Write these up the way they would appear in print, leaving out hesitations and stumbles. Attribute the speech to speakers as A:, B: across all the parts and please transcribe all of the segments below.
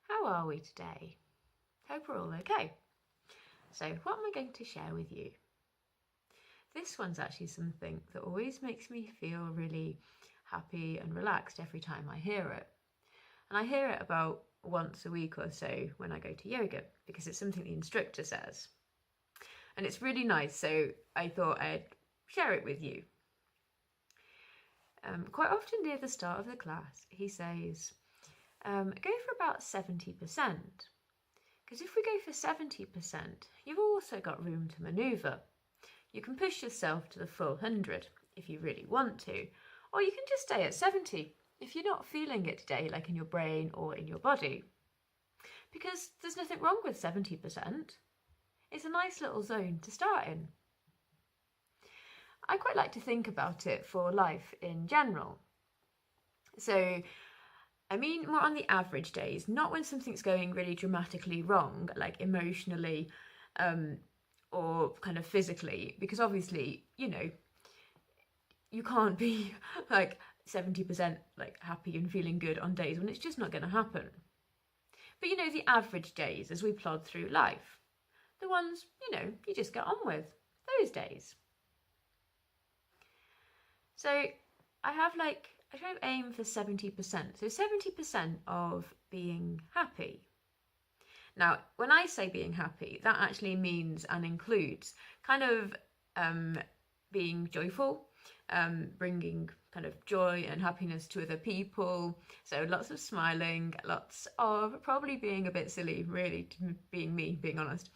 A: How are we today? Hope we're all okay. So, what am I going to share with you? This one's actually something that always makes me feel really happy and relaxed every time I hear it. And I hear it about once a week or so when I go to yoga because it's something the instructor says. And it's really nice, so I thought I'd share it with you. Quite often near the start of the class, he says, go for about 70%. Because if we go for 70%, you've also got room to manoeuvre. You can push yourself to the full 100 if you really want to, or you can just stay at 70 if you're not feeling it today, like in your brain or in your body. Because there's nothing wrong with 70%. It's a nice little zone to start in. I quite like to think about it for life in general. So, I mean more on the average days, not when something's going really dramatically wrong, like emotionally or kind of physically, because obviously, you can't be like 70% like happy and feeling good on days when it's just not going to happen. But the average days as we plod through life, the ones, you just get on with, those days. So I try to aim for 70%. So 70% of being happy. Now, when I say being happy, that actually means and includes kind of being joyful, bringing kind of joy and happiness to other people. So lots of smiling, lots of probably being a bit silly, really, being me, being honest.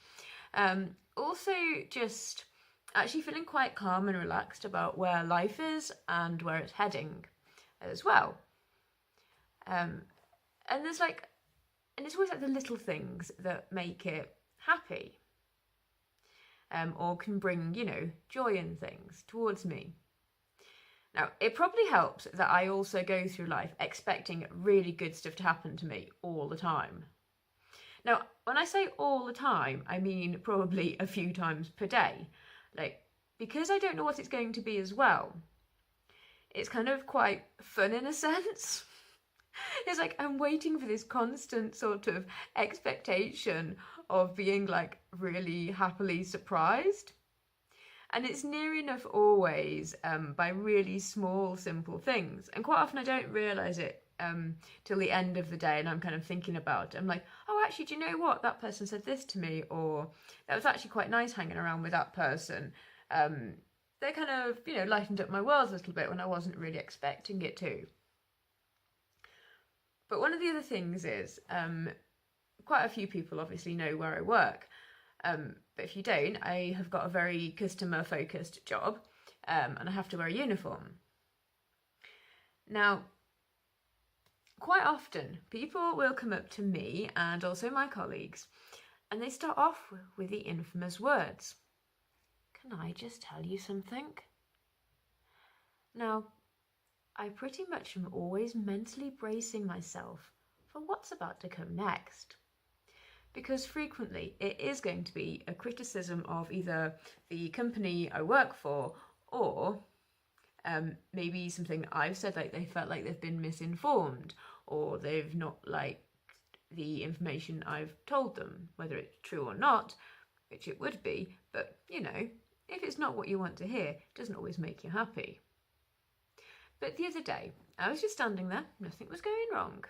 A: Also just actually feeling quite calm and relaxed about where life is and where it's heading as well. And it's always like the little things that make it happy, or can bring, joy and things towards me. Now, it probably helps that I also go through life expecting really good stuff to happen to me all the time. Now, when I say all the time, I mean probably a few times per day. Because I don't know what it's going to be as well, it's kind of quite fun in a sense. It's like I'm waiting for this constant sort of expectation of being really happily surprised. And it's near enough always by really small, simple things. And quite often I don't realise it till the end of the day and I'm kind of thinking about it. I'm like, oh, actually, do you know what? That person said this to me, or that was actually quite nice hanging around with that person. They kind of, lightened up my world a little bit when I wasn't really expecting it to. But one of the other things is, quite a few people obviously know where I work. But if you don't, I have got a very customer-focused job, and I have to wear a uniform. Now, quite often, people will come up to me and also my colleagues, and they start off with the infamous words, "Can I just tell you something?" Now, I pretty much am always mentally bracing myself for what's about to come next. Because frequently it is going to be a criticism of either the company I work for or maybe something I've said, like they felt like they've been misinformed or they've not liked the information I've told them, whether it's true or not, which it would be, but if it's not what you want to hear, it doesn't always make you happy. But the other day, I was just standing there, nothing was going wrong.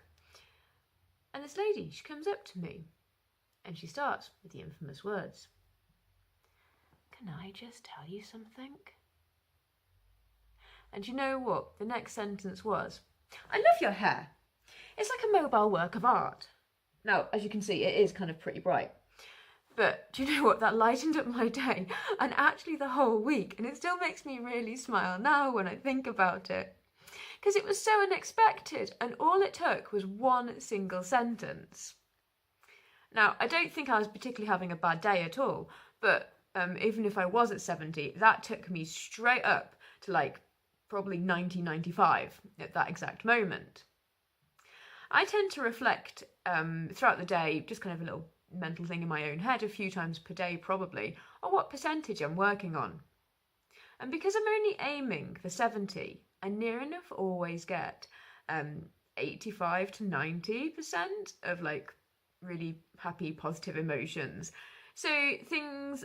A: And this lady, she comes up to me and she starts with the infamous words, "Can I just tell you something?" And you know what? The next sentence was, "I love your hair. It's like a mobile work of art." Now, as you can see, it is kind of pretty bright. But do you know what? That lightened up my day and actually the whole week. And it still makes me really smile now when I think about it. Because it was so unexpected and all it took was one single sentence. Now, I don't think I was particularly having a bad day at all, but even if I was at 70, that took me straight up to probably 90, 95 at that exact moment. I tend to reflect throughout the day, just kind of a little mental thing in my own head a few times per day probably, on what percentage I'm working on. And because I'm only aiming for 70, I near enough always get 85 to 90% of really happy, positive emotions. So things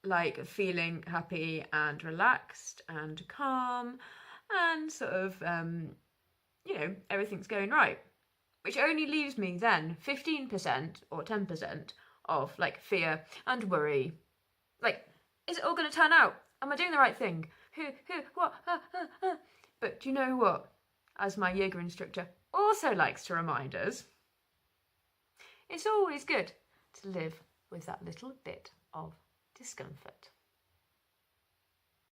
A: like feeling happy and relaxed and calm and sort of, everything's going right. Which only leaves me then 15% or 10% of like fear and worry. Like, is it all going to turn out? Am I doing the right thing? Who, what? But do you know what? As my yoga instructor also likes to remind us, it's always good to live with that little bit of discomfort.